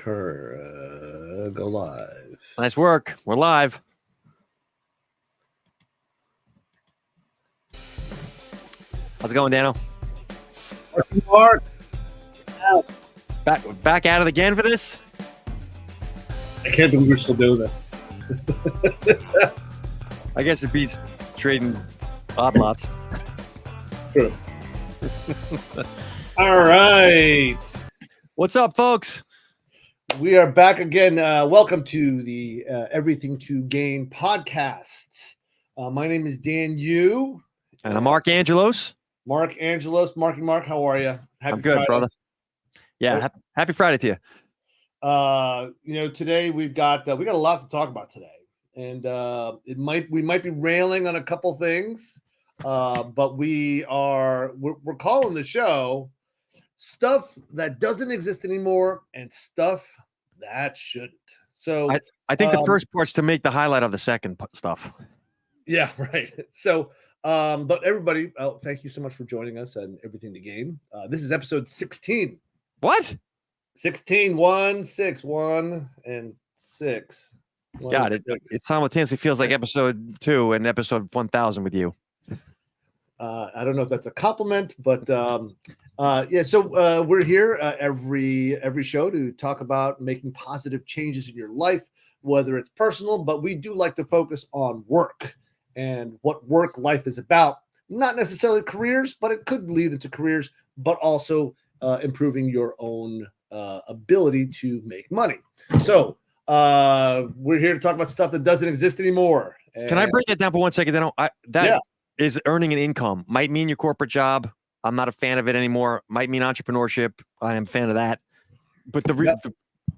Go live. Nice work. We're live. How's it going, Dano? Mark. Back at it again for this? I can't believe we're still doing this. I guess it beats trading odd lots. True. All right. What's up, folks? We are back again. Welcome to the Everything to Gain podcast. My name is Dan Yu. And I'm Marc Angelos. Marc Angelos. Mark, how are you? I'm good, Friday. brother. Yeah, happy Friday to you. Today we've got a lot to talk about today, and we might be railing on a couple things, but we're calling the show stuff that doesn't exist anymore and stuff that shouldn't. So I think the first part's to make the highlight of the second stuff. Yeah, right. So, but everybody, thank you so much for joining us on Everything to Gain. This is episode 16. What? 16, 1, 6, 1, and 6. God, it simultaneously feels like episode 2 and episode 1000 with you. I don't know if that's a compliment, but yeah. So we're here every show to talk about making positive changes in your life, whether it's personal, but we do like to focus on work and what work life is about. Not necessarily careers, but it could lead into careers, but also improving your own ability to make money. So we're here to talk about stuff that doesn't exist anymore. Can I break that down for 1 second? Is earning an income. Might mean your corporate job. I'm not a fan of it anymore. Might mean entrepreneurship. I am a fan of that. But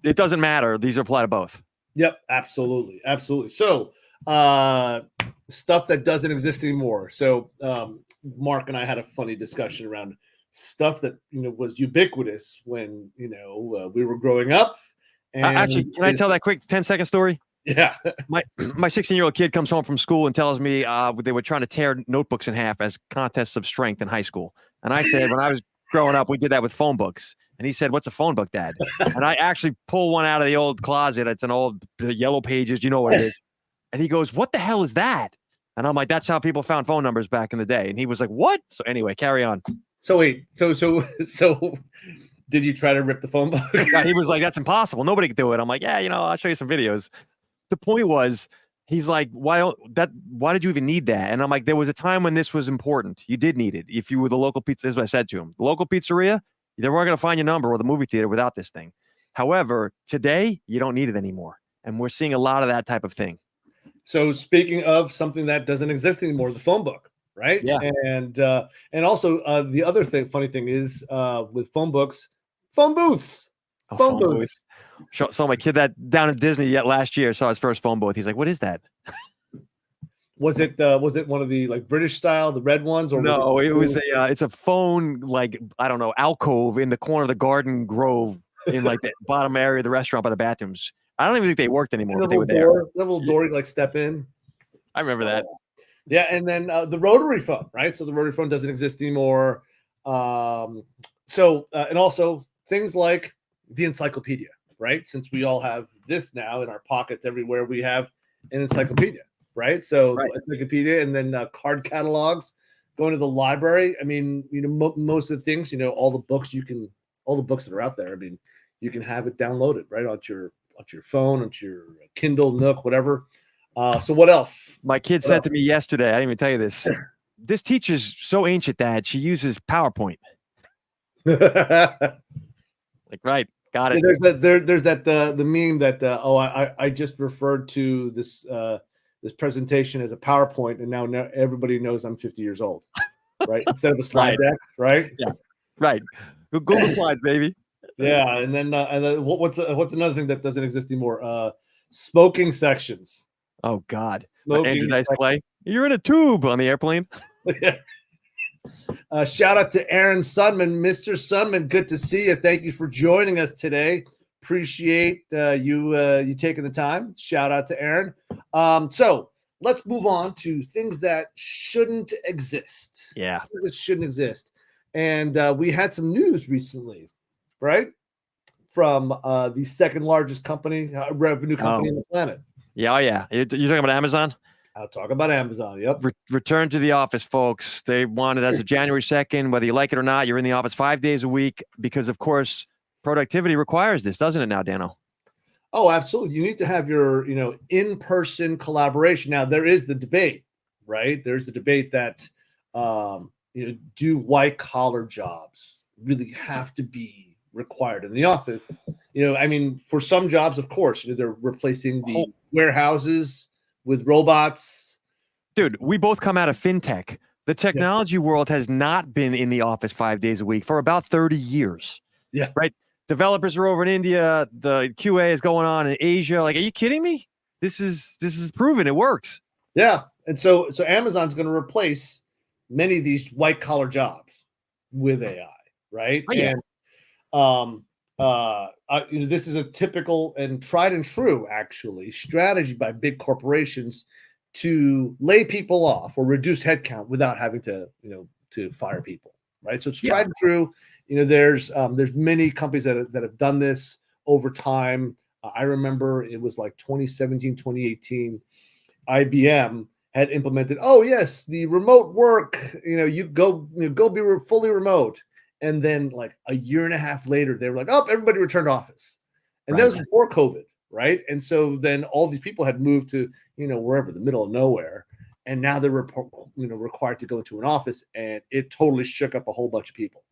it doesn't matter. These apply to both. Yep, absolutely. So stuff that doesn't exist anymore. So Mark and I had a funny discussion around stuff that was ubiquitous when we were growing up. And actually, can I tell that quick 10-second story? Yeah. My 16-year-old kid comes home from school and tells me they were trying to tear notebooks in half as contests of strength in high school. And I said, when I was growing up, we did that with phone books. And he said, "What's a phone book, Dad?" And I actually pull one out of the old closet. It's an old Yellow Pages. You know what it is. And he goes, "What the hell is that?" And I'm like, "That's how people found phone numbers back in the day." And he was like, "What?" So anyway, carry on. So wait, so did you try to rip the phone book? Yeah, he was like, "That's impossible. Nobody could do it." I'm like, "Yeah, I'll show you some videos." The point was, he's like, why did you even need that? And I'm like, there was a time when this was important. You did need it. If you were the local pizza, this is what I said to him. The local pizzeria, they weren't going to find your number, or the movie theater without this thing. However, today, you don't need it anymore. And we're seeing a lot of that type of thing. So speaking of something that doesn't exist anymore, the phone book, right? Yeah. And also the other funny thing is with phone books, phone booths. Phone booths. Saw my kid that down at Disney last year. Saw his first phone booth. He's like, "What is that?" Was it one of the like British style, the red ones, or no? It's a phone, like, I don't know, alcove in the corner of the Garden Grove in like the bottom area of the restaurant by the bathrooms. I don't even think they worked anymore, but they were there. The little door you like step in. I remember that. Yeah, and then the rotary phone, right? So the rotary phone doesn't exist anymore. And also things like the encyclopedia. Right? Since we all have this now in our pockets everywhere, we have an encyclopedia, right? So encyclopedia, and then card catalogs, going to the library. I mean, most of the things, all the books that are out there. I mean, you can have it downloaded right onto your phone, onto your Kindle, Nook, whatever. So what else? My kid said to me yesterday, I didn't even tell you this. This teacher's so ancient, Dad. She uses PowerPoint. Like, right. Got it. There's that the meme that I just referred to this presentation as a PowerPoint, and now everybody knows I'm 50 years old, right? Instead of a slide deck, right? Yeah, right. Google Slides, baby. Yeah, and then what's another thing that doesn't exist anymore? Smoking sections. Oh God, Andrew Dice Clay. You're in a tube on the airplane. Yeah. Shout out to Aaron Sundman. Mr. Sundman, good to see you. Thank you for joining us today. Appreciate you taking the time. Shout out to Aaron. So let's move on to things that shouldn't exist. Yeah. Things that shouldn't exist. And we had some news recently, right? from the second largest company, revenue company on the planet. Yeah, oh yeah. You're talking about Amazon? I'll talk about Amazon. Yep. Return to the office, folks. They want it as of January 2nd, whether you like it or not. You're in the office 5 days a week because, of course, productivity requires this, doesn't it now, Dano? Oh, absolutely. You need to have your, in-person collaboration. Now, there is the debate, right? There's the debate that, do white collar jobs really have to be required in the office? I mean, for some jobs, of course, they're replacing the warehouses with robots. Dude, we both come out of fintech. The technology world has not been in the office 5 days a week for about 30 years. Yeah. Right. Developers are over in India. The QA is going on in Asia. Like, are you kidding me? This is proven. It works. Yeah. And so Amazon's going to replace many of these white collar jobs with AI, right? Oh, yeah. And this is a typical and tried and true, actually, strategy by big corporations to lay people off or reduce headcount without having to fire people, right? So it's tried and true. There's many companies that have done this over time. I remember it was like 2017, 2018, IBM had implemented, oh yes, the remote work, you go be fully remote. And then like a year and a half later, they were like, oh, everybody returned to office. And that was before COVID, right? And so then all these people had moved to, wherever, the middle of nowhere. And now they're required to go into an office, and it totally shook up a whole bunch of people.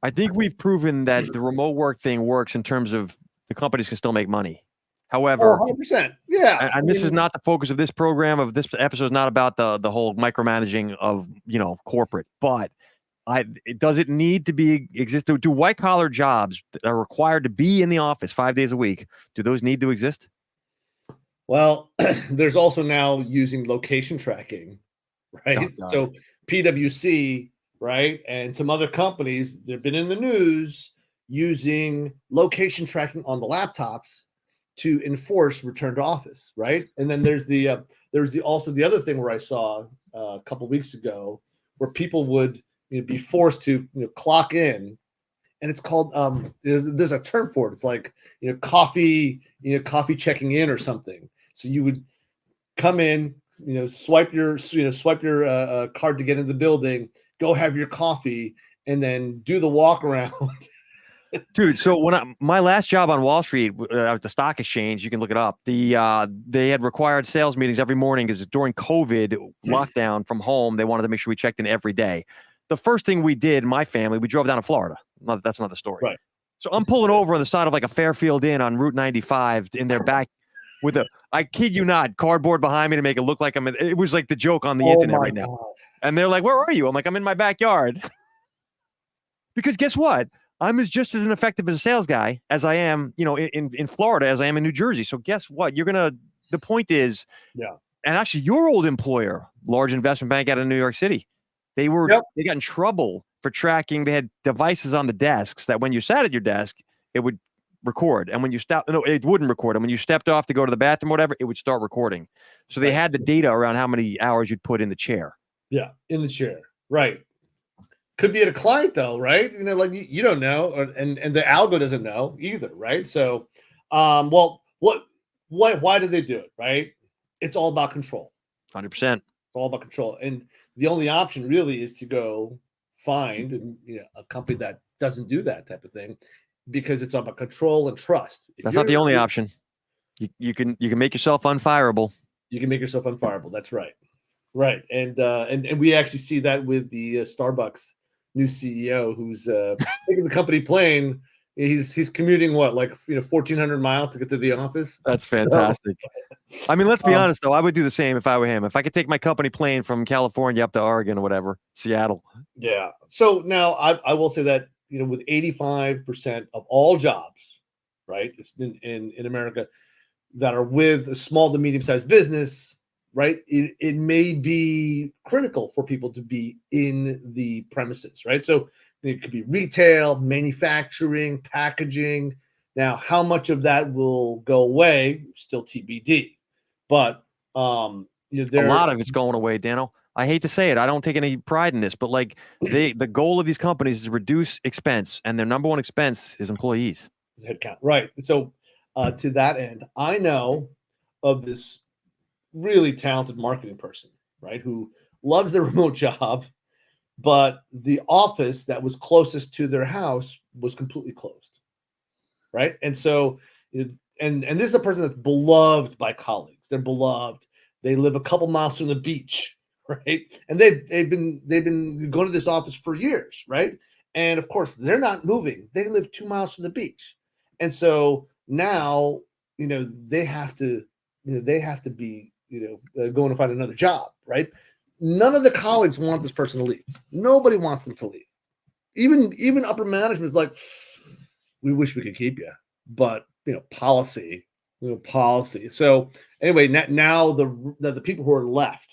I think we've proven that the remote work thing works in terms of the companies can still make money. However, 100%. Yeah. And this is not the focus of this program. Of this episode is not about the whole micromanaging of corporate. But does it need to exist? Do white collar jobs that are required to be in the office 5 days a week? Do those need to exist? Well, there's also now using location tracking, right? Oh, so PwC, right, and some other companies, they've been in the news using location tracking on the laptops to enforce return to office, right? And then there's the other thing where I saw a couple of weeks ago where people would be forced to clock in, and it's called there's a term for it. It's like coffee checking in or something. So you would come in, swipe your card to get into the building, go have your coffee, and then do the walk around. Dude, so when my last job on Wall Street at the stock exchange, you can look it up. They had required sales meetings every morning because during COVID lockdown from home, they wanted to make sure we checked in every day. The first thing we did, my family, we drove down to Florida. That's another story. Right. So I'm pulling over on the side of like a Fairfield Inn on Route 95 in their back with I kid you not, cardboard behind me to make it look like it was like the joke on the internet right now. And they're like, where are you? I'm like, I'm in my backyard. Because guess what? I'm just as ineffective as a sales guy as I am, in Florida as I am in New Jersey. So guess what? The point is, and actually your old employer, large investment bank out of New York City, they got in trouble for tracking. They had devices on the desks that when you sat at your desk, it would record. And when you it wouldn't record. And when you stepped off to go to the bathroom or whatever, it would start recording. So they had the data around how many hours you'd put in the chair. Yeah, in the chair. Right. Could be at a client though, right? Like you don't know, and the algo doesn't know either, right? So, why did they do it, right? It's all about control. 100%. It's all about control, and the only option really is to go find a company that doesn't do that type of thing, because it's all about control and trust. That's not the only option. You can make yourself unfireable. You can make yourself unfireable. That's right. Right. And we actually see that with the Starbucks new CEO who's taking the company plane. He's commuting 1,400 miles to get to the office. That's fantastic. I mean, let's be honest though. I would do the same if I were him. If I could take my company plane from California up to Oregon or whatever, Seattle. Yeah. So now I will say that, with 85% of all jobs, right, in America that are with a small to medium-sized business, right, it may be critical for people to be in the premises, right? So it could be retail, manufacturing, packaging. Now, how much of that will go away? Still TBD. But a lot of it's going away, Dano. I hate to say it. I don't take any pride in this, but like the goal of these companies is to reduce expense, and their number one expense is employees. His head count, right? So to that end, I know of this really talented marketing person, right, who loves their remote job, but the office that was closest to their house was completely closed, right? And so, and this is a person that's beloved by colleagues. They're beloved. They live a couple miles from the beach, right? And they've been going to this office for years, right? And of course, they're not moving. They live 2 miles from the beach, and so now they have to be going to find another job, right? None of the colleagues want this person to leave. Nobody wants them to leave. Even upper management is like, we wish we could keep you, but policy. So anyway, now the people who are left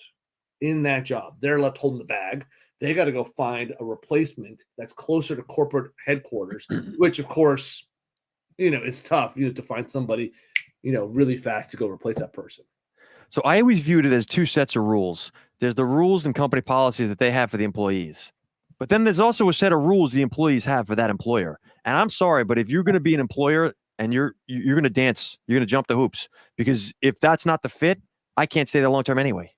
in that job, they're left holding the bag. They got to go find a replacement that's closer to corporate headquarters, which of course, it's tough, to find somebody, really fast to go replace that person. So I always viewed it as two sets of rules. There's the rules and company policies that they have for the employees. But then there's also a set of rules the employees have for that employer. And I'm sorry, but if you're going to be an employer and you're going to dance, you're going to jump the hoops, because if that's not the fit, I can't stay there long term anyway.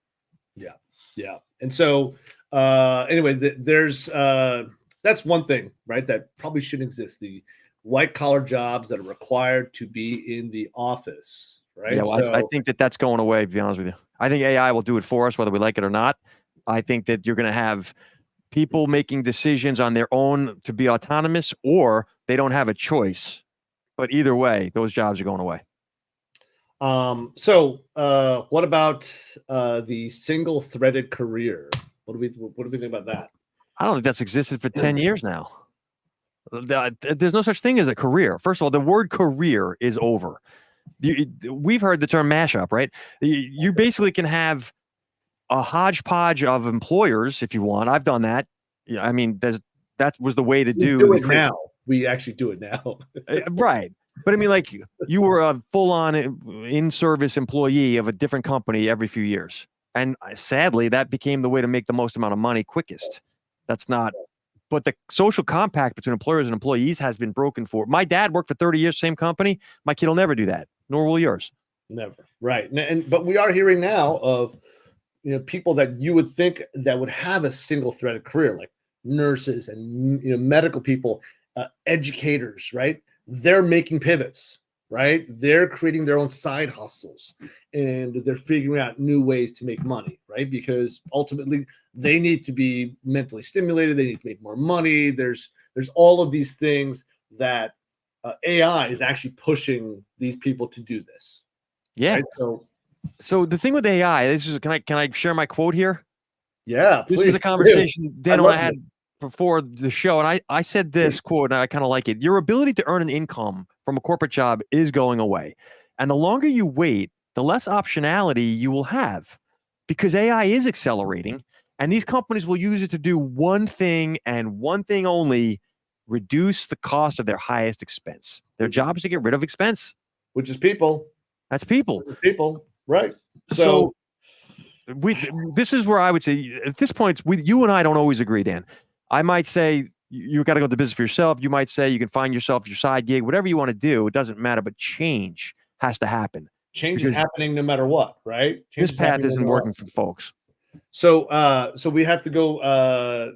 Yeah. And so anyway, there's that's one thing, right, that probably shouldn't exist. The white collar jobs that are required to be in the office, right? Yeah, well, I think that's going away, to be honest with you. I think AI will do it for us, whether we like it or not. I think that you're going to have people making decisions on their own to be autonomous, or they don't have a choice. But either way, those jobs are going away. So what about the single threaded career? What do we think about that? I don't think that's existed for 10 years now. There's no such thing as a career. First of all, the word career is over. We've heard the term mashup, right? You basically can have a hodgepodge of employers if you want. I've done that. Yeah, I mean, that was the way to do it now. We actually do it now. Right. But I mean, like, you were a full-on in-service employee of a different company every few years. And sadly, that became the way to make the most amount of money quickest. That's not, but the social compact between employers and employees has been broken for. My dad worked for 30 years, same company. My kid will never do that, nor will yours. Never. Right. But we are hearing now of, people that you would think that would have a single threaded career, like nurses and, medical people, educators, right? They're making pivots, right? They're creating their own side hustles, and they're figuring out new ways to make money, right? Because ultimately they need to be mentally stimulated. They need to make more money. There's all of these things that AI is actually pushing these people to do this. Yeah. Right? So the thing with AI, can I share my quote here? Yeah, please. This is a conversation Dan and I had before the show, and I said this quote, and I kind of like it. Your ability to earn an income from a corporate job is going away. And the longer you wait, the less optionality you will have, because AI is accelerating, and these companies will use it to do one thing and one thing only: reduce the cost of their highest expense. Their job is to get rid of expense. Which is people. That's people. People, right. So this is where I would say, at this point, you and I don't always agree, Dan. I might say you got to go to business for yourself. You might say you can find yourself your side gig, whatever you want to do. It doesn't matter, but change has to happen. Change is happening no matter what, right? This path isn't working for folks. So we have to go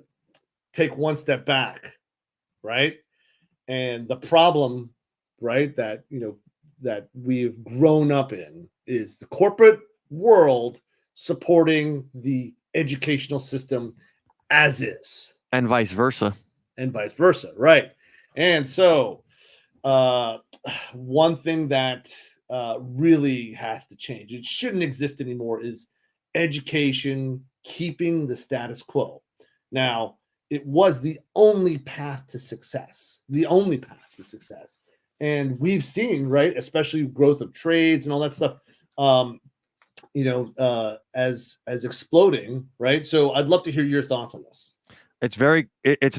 take one step back, right? And the problem, right, that that we've grown up in is the corporate world supporting the educational system as is. And vice versa. Right. And so one thing that really has to change, it shouldn't exist anymore, is education keeping the status quo. Now, it was the only path to success. And we've seen, right, especially growth of trades and all that stuff, as exploding, right? So I'd love to hear your thoughts on this. It's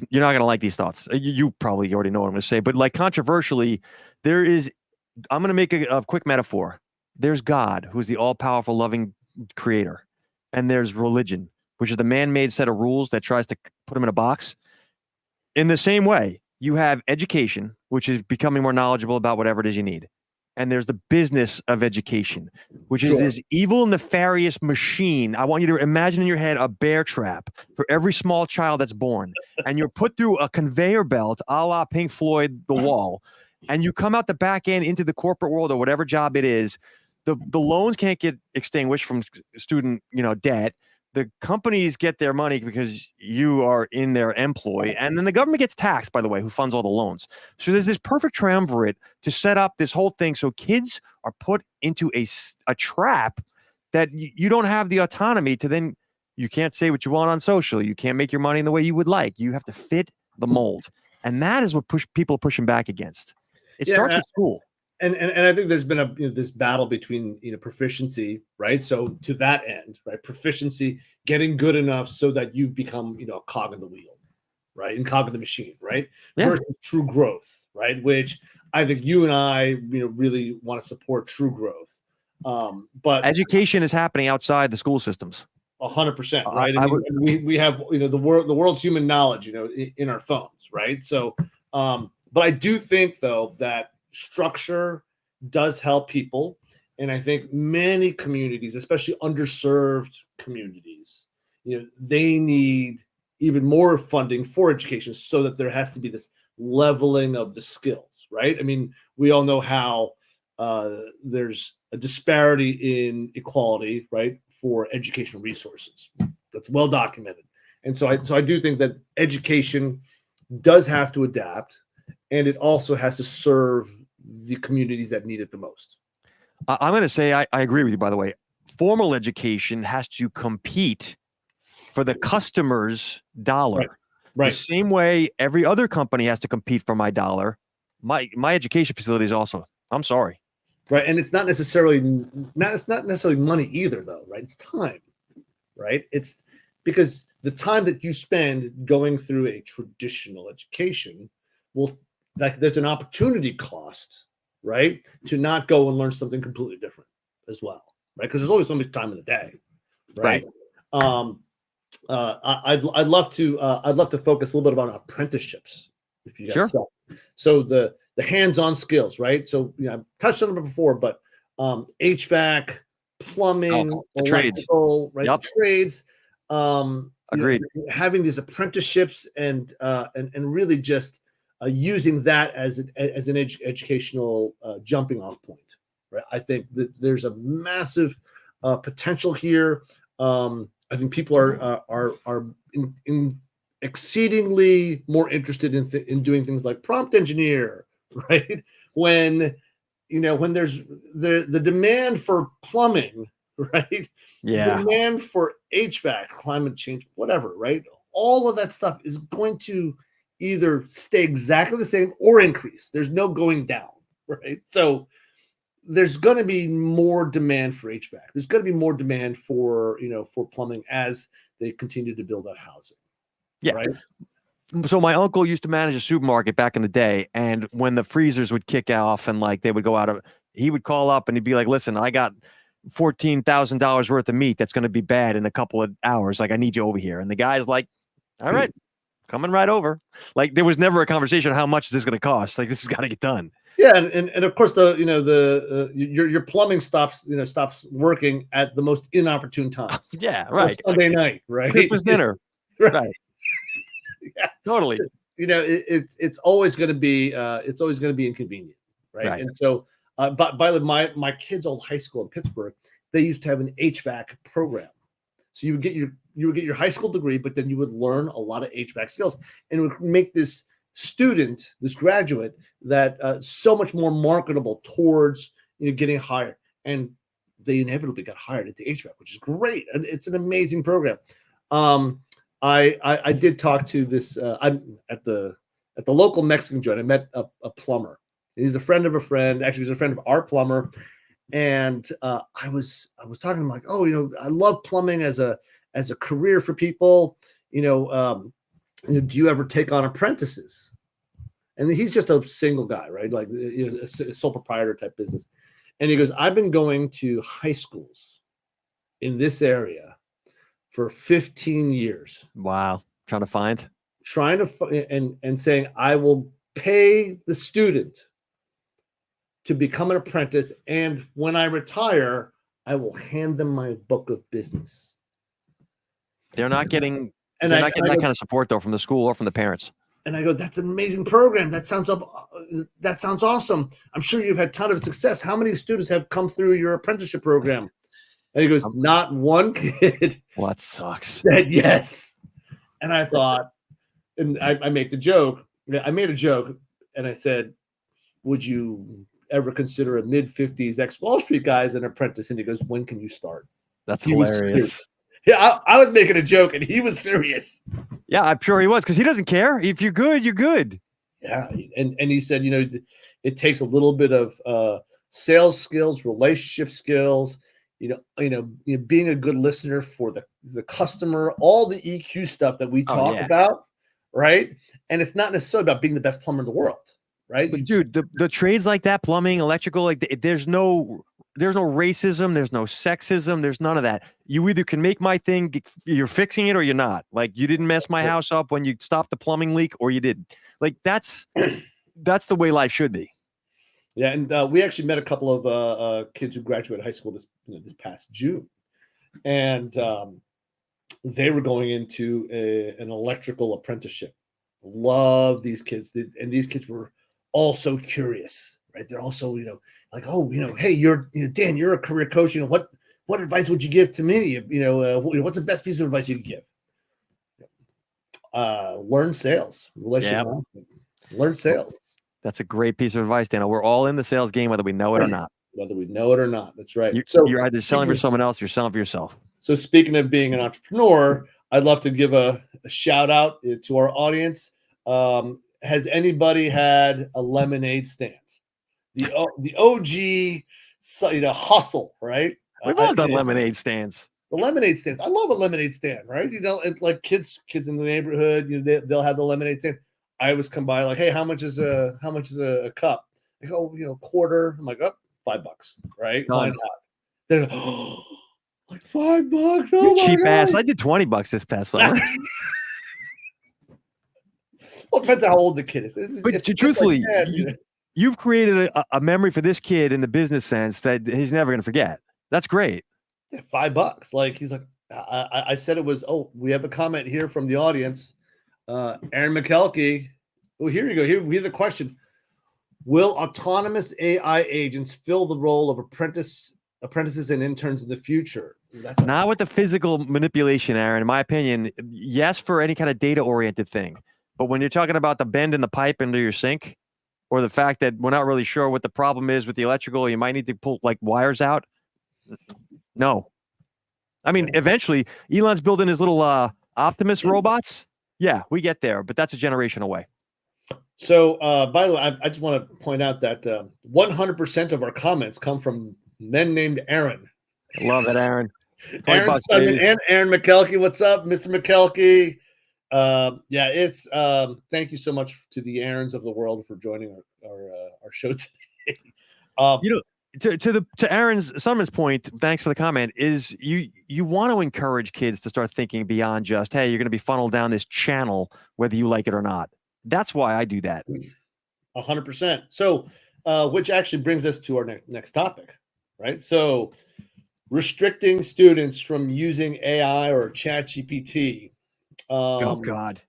you're not going to like these thoughts. You probably already know what I'm going to say, but like, controversially, I'm going to make a quick metaphor. There's God, who's the all-powerful, loving creator. And there's religion, which is the man-made set of rules that tries to put him in a box. In the same way, you have education, which is becoming more knowledgeable about whatever it is you need. And there's the business of education, which is this evil, nefarious machine. I want you to imagine in your head a bear trap for every small child that's born. And you're put through a conveyor belt a la Pink Floyd, The Wall. And you come out the back end into the corporate world or whatever job it is. The loans can't get extinguished from student, debt. The companies get their money because you are in their employ, and then the government gets taxed, by the way, who funds all the loans. So there's this perfect triumvirate to set up this whole thing. So kids are put into a trap that you don't have the autonomy to then, you can't say what you want on social. You can't make your money in the way you would like. You have to fit the mold. And that is what people are pushing back against. It starts with school. And I think there's been this battle between proficiency, right? So to that end, right, proficiency, getting good enough so that you become a cog in the wheel, right, and cog in the machine, right, versus true growth, right? Which I think you and I really want to support true growth, but education is happening outside the school systems. 100%, right? We have the world's human knowledge, in our phones, right? So, but I do think though that structure does help people, and I think many communities, especially underserved communities, they need even more funding for education so that there has to be this leveling of the skills, right? I mean, we all know how there's a disparity in equality, right, for educational resources. That's well documented. And so I do think that education does have to adapt, and it also has to serve the communities that need it the most. I'm going to say I agree with you, by the way. Formal education has to compete for the customer's dollar. Right. The same way every other company has to compete for my dollar. My education facilities also. I'm sorry. Right. And it's not necessarily money either, though, right? It's time, right? It's because the time that you spend going through a traditional education there's an opportunity cost, right, to not go and learn something completely different as well, right? Because there's always so much time in the day, right? I'd love to focus a little bit about apprenticeships, if you guys. So the hands-on skills, right? So I've touched on it before, but HVAC, plumbing, electrical, right? Yep. Trades. Agreed. Having these apprenticeships and really just using that as an educational jumping off point, right? I think that there's a massive potential here. I think people are exceedingly more interested in doing things like prompt engineer, right? When there's the demand for plumbing, right? Yeah. The demand for HVAC, climate change, whatever, right? All of that stuff is going to either stay exactly the same or increase. There's no going down, right? So there's going to be more demand for HVAC. There's going to be more demand for plumbing as they continue to build out housing. Yeah. Right. So my uncle used to manage a supermarket back in the day, and when the freezers would kick off and they would go out of, he would call up and he'd be like, "Listen, I got $14,000 worth of meat that's going to be bad in a couple of hours. I need you over here." And the guy's like, "All right, coming right over." There was never a conversation on how much is this going to cost. This has got to get done. Yeah, and of course your plumbing stops working at the most inopportune times. Yeah, right. Sunday night, right? Christmas dinner, right? Yeah, totally. It's always going to be inconvenient, right? And so, but by the way, my kids' old high school in Pittsburgh, they used to have an HVAC program. So you would get your high school degree, but then you would learn a lot of HVAC skills, and it would make this graduate, that so much more marketable towards getting hired. And they inevitably got hired at the HVAC, which is great, and it's an amazing program. I did talk to this. I'm at the local Mexican joint. I met a plumber. He's a friend of a friend. Actually, he's a friend of our plumber. And I was talking to him like, "Oh, I love plumbing as a career for people. Do you ever take on apprentices?" And he's just a single guy, right? Like a sole proprietor type business. And he goes, "I've been going to high schools in this area for 15 years. Wow. Trying to find And saying, I will pay the student to become an apprentice, and when I retire, I will hand them my book of business. They're not getting And they're I, not getting I that go, kind of support though from the school or from the parents. and I go, that's an amazing program. That sounds awesome. I'm sure you've had a ton of success. How many students have come through your apprenticeship program? And he goes, not one kid Well, that sucks. said yes. And I thought, and I make the joke. I made a joke, and I said, would you ever consider a mid-50s ex-Wall Street guy as an apprentice? And he goes, when can you start? That's He was hilarious. Yeah, I was making a joke, and he was serious. Yeah, I'm sure he was, because he doesn't care. If you're good, you're good. Yeah, and he said, it takes a little bit of sales skills, relationship skills, being a good listener for the customer, all the EQ stuff that we talk about, right? And it's not necessarily about being the best plumber in the world, right? But dude, the trades like that, plumbing, electrical, there's no racism, there's no sexism, there's none of that. You either can make my thing, you're fixing it, or you're not. Like, you didn't mess my house up when you stopped the plumbing leak, or you didn't. Like, that's the way life should be. Yeah, and we actually met a couple of kids who graduated high school this past June, and they were going into an electrical apprenticeship. Love these kids, and these kids were also curious, right? They're also, like, oh, hey, you're Dan, you're a career coach. What advice would you give to me? What's the best piece of advice you could give? Learn sales, relationship management. Learn sales. That's a great piece of advice, Dan. We're all in the sales game, whether we know it or not. Whether we know it or not. That's right. You're either selling for someone else, you're selling for yourself. So speaking of being an entrepreneur, I'd love to give a shout out to our audience. Has anybody had a lemonade stand? The OG, hustle, right? We've all done lemonade stands. The lemonade stands. I love a lemonade stand, right? It's like kids in the neighborhood, they'll have the lemonade stand. I always come by like, hey, how much is a cup? They go, quarter. I'm like, oh, $5, right? Why not? They're like, oh, like $5. Oh, you cheap God. ass. I did $20 this past summer. Well, it depends on how old the kid is. But truthfully, you've created a memory for this kid in the business sense that he's never going to forget. That's great. Yeah, $5. Like, he's like, I said it was, we have a comment here from the audience. Aaron McKelkey. Oh, here you go. Here's the question. Will autonomous AI agents fill the role of apprentices and interns in the future? Not with the physical manipulation, Aaron. In my opinion, yes, for any kind of data-oriented thing. But when you're talking about the bend in the pipe into your sink, or the fact that we're not really sure what the problem is with the electrical, you might need to pull like wires out. No. I mean, eventually, Elon's building his little Optimus robots. Yeah, we get there, but that's a generation away. So, by the way, I just want to point out that 100% of our comments come from men named Aaron. I love it, Aaron. Aaron Steinman and Aaron McKelkey. What's up, Mr. McKelkey? It's thank you so much to the Aarons of the world for joining our show today. To Aaron's Summer's point, thanks for the comment, is you want to encourage kids to start thinking beyond just, hey, you're going to be funneled down this channel whether you like it or not. That's why I do that. 100%. So, which actually brings us to our next topic, right? So, restricting students from using AI or ChatGPT. Oh God.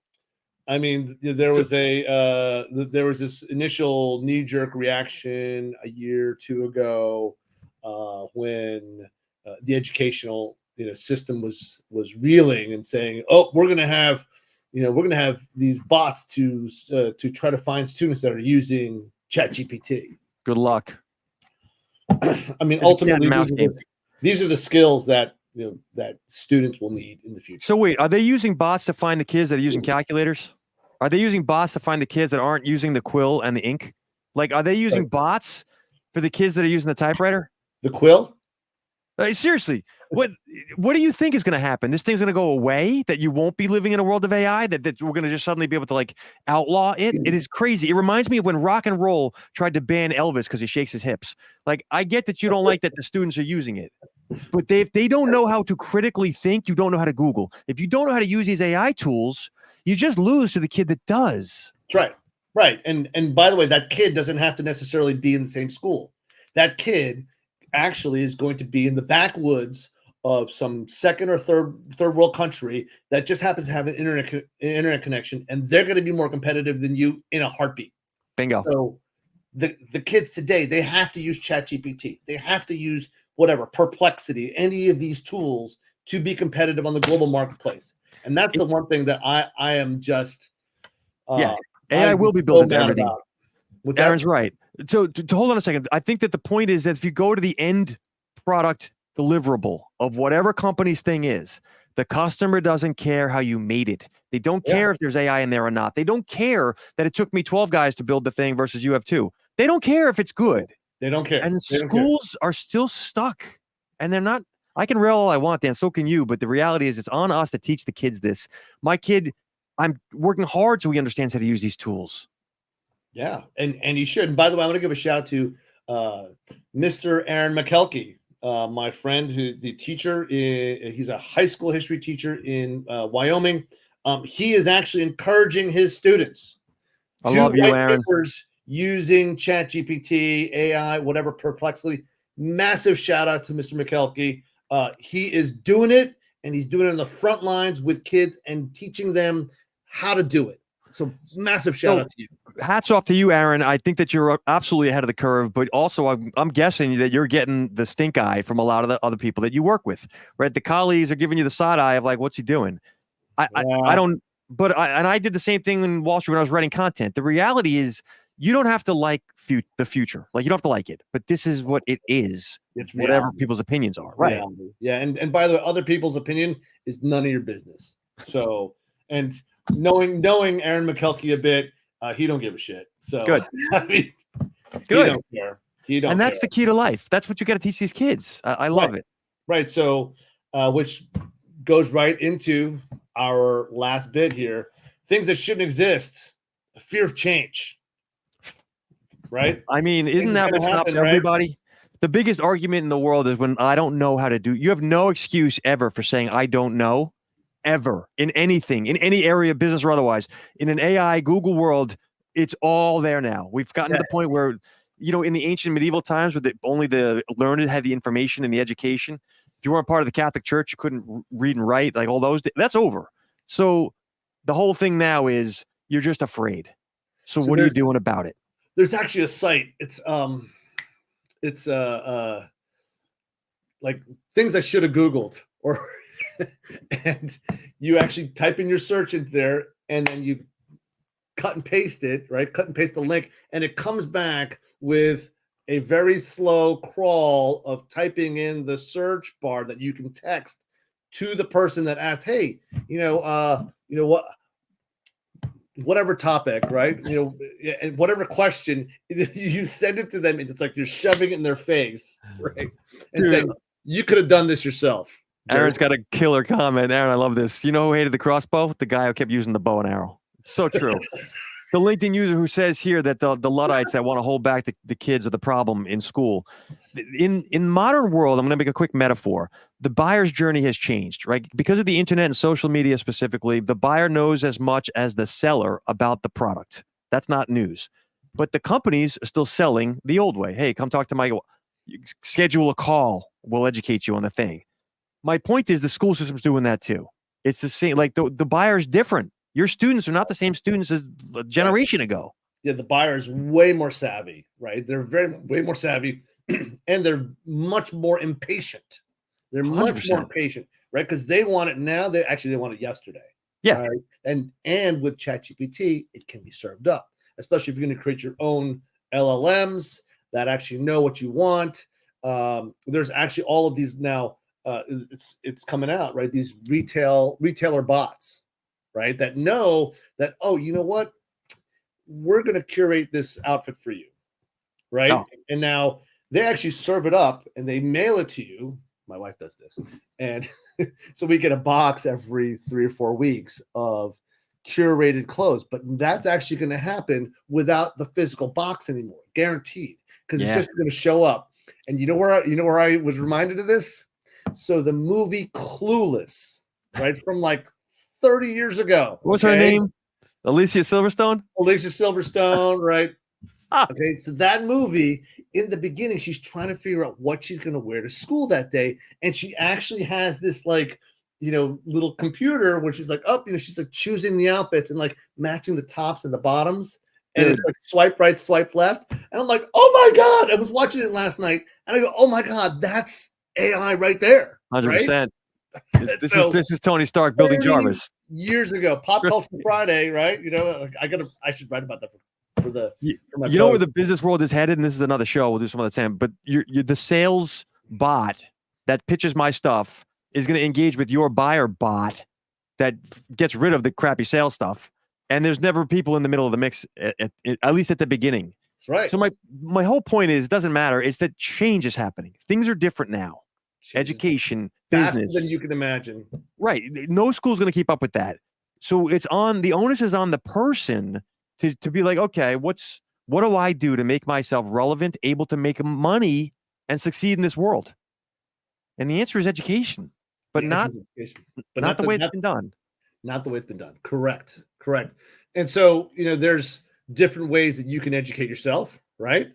I mean, there was this initial knee-jerk reaction a year or two ago when the educational system was reeling and saying, "Oh, we're going to have these bots to try to find students that are using ChatGPT." Good luck. I mean, ultimately, these are the skills that that students will need in the future. So wait, are they using bots to find the kids that are using calculators? Are they using bots to find the kids that aren't using the quill and the ink? Like, are they using bots for the kids that are using the typewriter? The quill? Seriously, what do you think is going to happen? This thing's going to go away? That you won't be living in a world of AI? That we're going to just suddenly be able to like outlaw it? It is crazy. It reminds me of when rock and roll tried to ban Elvis because he shakes his hips. Like, I get that you don't like that the students are using it, but if they don't know how to critically think, you don't know how to Google. If you don't know how to use these AI tools, you just lose to the kid that does. That's right. Right. And by the way, that kid doesn't have to necessarily be in the same school. That kid actually is going to be in the backwoods of some second or third world country that just happens to have an internet connection, and they're going to be more competitive than you in a heartbeat. Bingo. So the kids today, they have to use ChatGPT. They have to use whatever, Perplexity, any of these tools to be competitive on the global marketplace. And that's the one thing that I am just AI will be built into everything. Aaron's right. So to hold on a second, I think that the point is that if you go to the end product deliverable of whatever company's thing is, the customer doesn't care how you made it. They don't care if there's AI in there or not. They don't care that it took me 12 guys to build the thing versus you have 2. They don't care if it's good. They don't care. And schools are still stuck. And they're not. I can rail all I want, Dan, so can you. But the reality is it's on us to teach the kids this. My kid, I'm working hard so he understands how to use these tools. Yeah, and he should. And by the way, I want to give a shout out to Mr. Aaron McKelkey, my friend, the teacher. He's a high school history teacher in Wyoming. He is actually encouraging his students to love you, Aaron. papers using ChatGPT, AI, whatever, Perplexity. Massive shout out to Mr. McKelkey. He is doing it, and he's doing it on the front lines with kids and teaching them how to do it. So massive shout out to you. Hats off to you, Aaron. I think that you're absolutely ahead of the curve, but also I'm guessing that you're getting the stink eye from a lot of the other people that you work with, right? The colleagues are giving you the side eye of like, what's he doing? I don't, but I did the same thing in Wall Street when I was writing content. The reality is you don't have to like the future. Like you don't have to like it, but this is what it is. It's whatever people's opinions are. Right. Yeah. And by the way, other people's opinion is none of your business. So, and knowing Aaron McKelkey a bit, he don't give a shit. So good. I mean, good. He don't care. He don't. And that's care. the key to life. That's what you got to teach these kids. I love it. Right. So, which goes right into our last bit here. Things that shouldn't exist. A fear of change. Right. I mean, isn't that what stops everybody? Right? The biggest argument in the world is when I don't know how to do. You have no excuse ever for saying I don't know. Ever in anything, in any area of business or otherwise, in an AI Google world, it's all there now. We've gotten to the point where, in the ancient medieval times where only the learned had the information and the education. If you weren't part of the Catholic Church, you couldn't read and write, like all those. That's over. So the whole thing now is you're just afraid. So what are you doing about it? There's actually a site. It's like things I should have Googled or. And you actually type in your search into there, and then you cut and paste it, right? Cut and paste the link, and it comes back with a very slow crawl of typing in the search bar that you can text to the person that asked, hey, whatever topic, right? And whatever question, you send it to them, and it's like you're shoving it in their face, right? And saying, you could have done this yourself. Aaron's got a killer comment. Aaron, I love this. You know who hated the crossbow? The guy who kept using the bow and arrow. It's so true. The LinkedIn user who says here that the Luddites that want to hold back the kids are the problem in school. In modern world, I'm going to make a quick metaphor. The buyer's journey has changed, right? Because of the internet and social media specifically, the buyer knows as much as the seller about the product. That's not news. But the companies are still selling the old way. Hey, come talk to my, schedule a call. We'll educate you on the thing. My point is the school system's doing that too. It's the same, like the buyer's different. Your students are not the same students as a generation ago. Yeah, the buyer is way more savvy, right? They're way more savvy, and they're much more impatient. They're 100%. Much more impatient, right? Because they want it now. They want it yesterday. Yeah. Right? And with ChatGPT, it can be served up, especially if you're going to create your own LLMs that actually know what you want. There's actually all of these now. It's coming out, right? These retailer bots, right? That know that, oh, you know what? We're going to curate this outfit for you, right? Oh. And now they actually serve it up and they mail it to you. My wife does this. And so we get a box every 3 or 4 weeks of curated clothes, but that's actually going to happen without the physical box anymore, guaranteed, because it's just going to show up. And you know where I was reminded of this? So the movie Clueless, right, from like 30 years ago. What's her name? Alicia Silverstone? Alicia Silverstone, right? Ah. Okay, so that movie, in the beginning, she's trying to figure out what she's going to wear to school that day, and she actually has this like, little computer where she's like, she's like choosing the outfits and like matching the tops and the bottoms, and Dude. it's like swipe right, swipe left, and I'm like, oh my god! I was watching it last night, and I go, oh my god, that's AI right there, right? 100%. This So is Tony Stark building 30 Jarvis. years ago, Pop Culture Friday, right? I should write about that for my You know where post. the business world is headed, and this is another show. We'll do some other time. But the sales bot that pitches my stuff is going to engage with your buyer bot that gets rid of the crappy sales stuff. And there's never people in the middle of the mix, at least at the beginning. That's right. So my whole point is, it doesn't matter. It's that change is happening. Things are different now. Education, faster business, than you can imagine. right? No school's going to keep up with that. So the onus is on the person to be like, okay, what do I do to make myself relevant, able to make money and succeed in this world? And the answer is education, but not the way it's been done. Not the way it's been done. Correct. And so, there's different ways that you can educate yourself, right?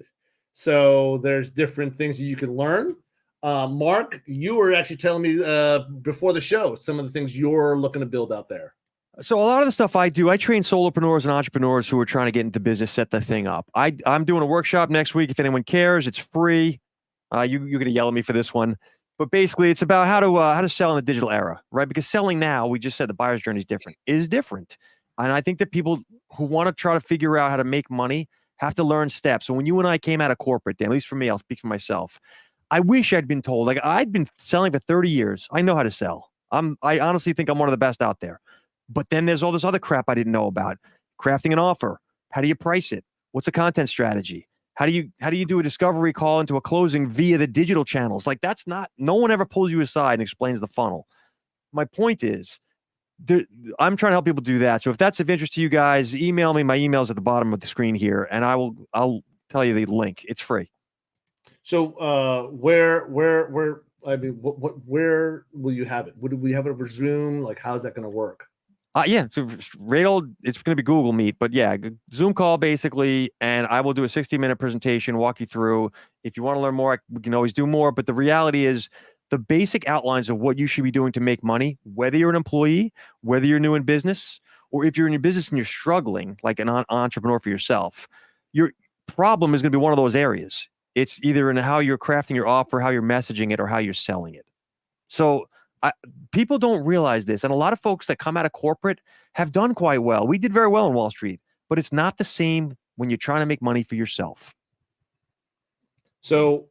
So there's different things that you can learn. Mark, you were actually telling me before the show some of the things you're looking to build out there. So a lot of the stuff I do, I train solopreneurs and entrepreneurs who are trying to get into business, set the thing up. I'm doing a workshop next week. If anyone cares, it's free. You're going to yell at me for this one, but basically it's about how to sell in the digital era, right? Because selling now, we just said the buyer's journey is different. And I think that people who want to try to figure out how to make money have to learn steps. So when you and I came out of corporate, Dan, at least for me, I'll speak for myself. I wish I'd been told, like, I'd been selling for 30 years. I know how to sell. I honestly think I'm one of the best out there. But then there's all this other crap I didn't know about. Crafting an offer. How do you price it? What's a content strategy? How do you do a discovery call into a closing via the digital channels? Like, no one ever pulls you aside and explains the funnel. My point is, I'm trying to help people do that. So if that's of interest to you guys, email me. My email's at the bottom of the screen here, and I'll tell you the link. It's free. So where I mean, where will you have it? Would we have it over Zoom? Like, how's that going to work? Yeah, so it's going to be Google Meet, but yeah, Zoom call basically, and I will do a 60-minute presentation, walk you through. If you want to learn more, we can always do more, but the reality is the basic outlines of what you should be doing to make money, whether you're an employee, whether you're new in business, or if you're in your business and you're struggling, like an entrepreneur for yourself, your problem is going to be one of those areas. It's either in how you're crafting your offer, how you're messaging it, or how you're selling it. So people don't realize this. And a lot of folks that come out of corporate have done quite well. We did very well on Wall Street, but it's not the same when you're trying to make money for yourself. So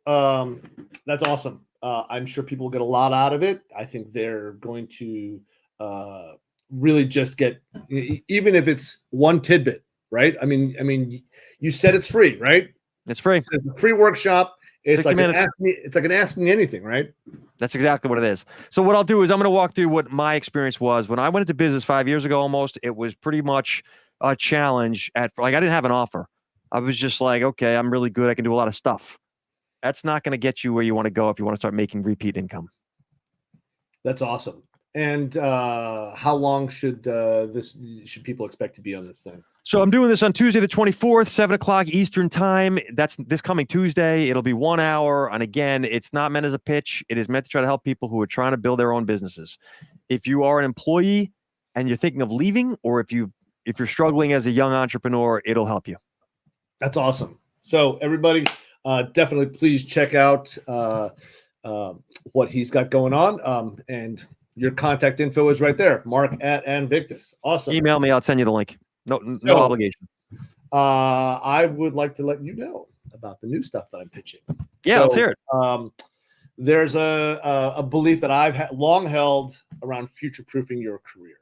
that's awesome. I'm sure people get a lot out of it. I think they're going to really just get, even if it's one tidbit, right? I mean, you said it's free, right? It's free. It's a free workshop. It's like an ask me anything, right? That's exactly what it is. So what I'll do is I'm going to walk through what my experience was when I went into business 5 years ago. Almost, it was pretty much a challenge. I didn't have an offer. I was just like, okay, I'm really good. I can do a lot of stuff. That's not going to get you where you want to go if you want to start making repeat income. That's awesome. And how long should people expect to be on this thing? So I'm doing this on Tuesday, the 24th, 7:00 Eastern time. That's this coming Tuesday. It'll be 1 hour. And again, it's not meant as a pitch. It is meant to try to help people who are trying to build their own businesses. If you are an employee and you're thinking of leaving, or if you're struggling as a young entrepreneur, it'll help you. That's awesome. So everybody, definitely please check out what he's got going on. And your contact info is right there. Marc and Victus. Awesome. Email me. I'll send you the link. No obligation. I would like to let you know about the new stuff that I'm pitching. Yeah, let's hear it. There's a belief that I've long held around future-proofing your career,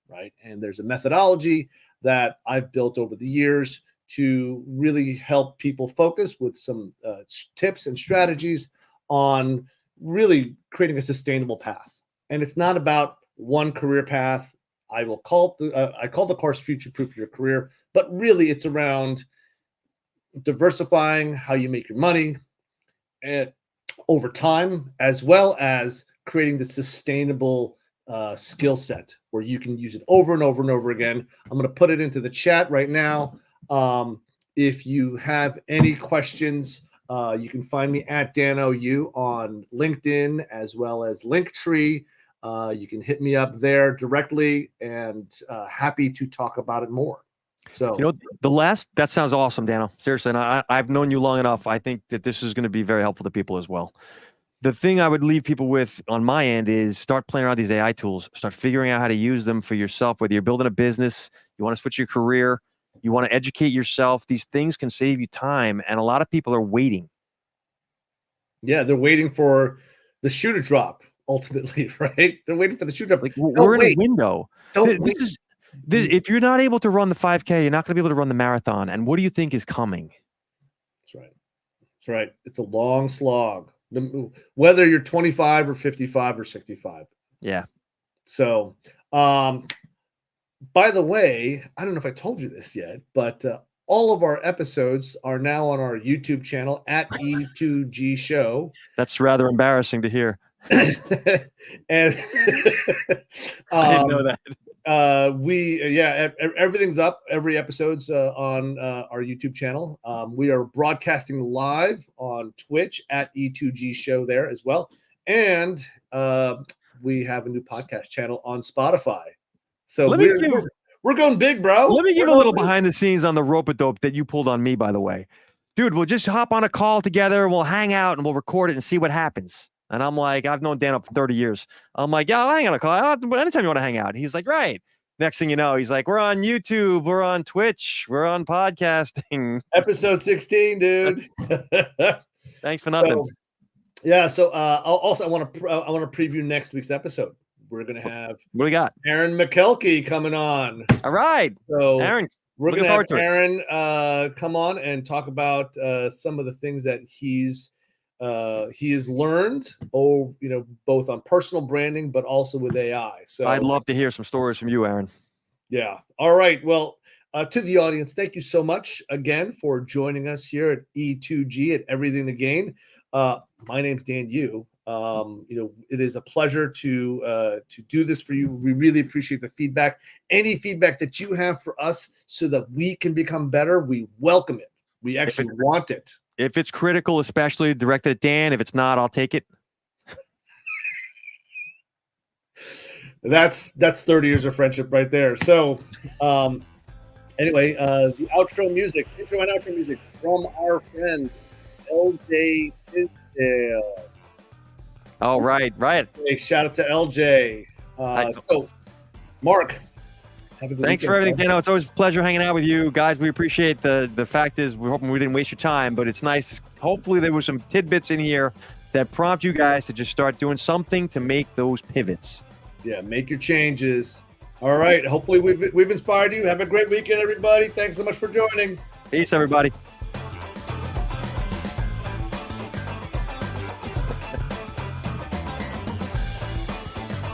right? And there's a methodology that I've built over the years to really help people focus with some tips and strategies on really creating a sustainable path. And it's not about one career path. I call the course Future-Proof Your Career, but really it's around diversifying how you make your money and over time, as well as creating the sustainable skill set where you can use it over and over and over again. I'm going to put it into the chat right now. If you have any questions, you can find me at DanOU on LinkedIn as well as Linktree. You can hit me up there directly, and happy to talk about it more. So, you know, that sounds awesome, Dano. Seriously, and I've known you long enough. I think that this is going to be very helpful to people as well. The thing I would leave people with on my end is start playing around these AI tools. Start figuring out how to use them for yourself, whether you're building a business, you want to switch your career, you want to educate yourself. These things can save you time, and a lot of people are waiting. Yeah, they're waiting for the shoe to drop, ultimately, right? They're waiting for the shoe to drop. Like, we're in a window. This if you're not able to run the 5K, you're not going to be able to run the marathon. And what do you think is coming? That's right. That's right. It's a long slog, whether you're 25 or 55 or 65. Yeah. So, by the way, I don't know if I told you this yet, but all of our episodes are now on our YouTube channel at E2G Show. That's rather embarrassing to hear. And I didn't know that. Everything's up. Every episode's on our YouTube channel. We are broadcasting live on Twitch at E2G Show there as well, and we have a new podcast channel on Spotify. So we're going big, bro. Let me give a little behind the scenes on the rope-a-dope that you pulled on me, by the way. Dude, we'll just hop on a call together, we'll hang out, and we'll record it and see what happens. And I'm like, I've known Dan for 30 years. I'm like, yeah, I'll hang on a call. Anytime you want to hang out. He's like, right. Next thing you know, he's like, we're on YouTube, we're on Twitch, we're on podcasting. Episode 16, dude. Thanks for nothing. So I want to preview next week's episode. We're gonna have what do we got? Aaron McKelkey coming on. All right. So Aaron, we're gonna have Aaron come on and talk about some of the things that he has learned, both on personal branding but also with AI. So I'd love to hear some stories from you, Aaron. Yeah. All right. Well, to the audience, thank you so much again for joining us here at E2G at Everything to Gain. My name's Dan Yu. It is a pleasure to do this for you. We really appreciate the feedback. Any feedback that you have for us so that we can become better, we welcome it. We actually want it. If it's critical, especially directed at Dan. If it's not, I'll take it. That's 30 years of friendship right there. So anyway, the intro and outro music from our friend LJ Tisdale. Oh, right. Hey, shout out to LJ. So, Mark, have a good Thanks weekend, for everything, bro. Dano. It's always a pleasure hanging out with you guys. We appreciate the fact is we're hoping we didn't waste your time, but it's nice. Hopefully there were some tidbits in here that prompt you guys to just start doing something to make those pivots. Yeah, make your changes. All right. Hopefully we've inspired you. Have a great weekend, everybody. Thanks so much for joining. Peace, everybody.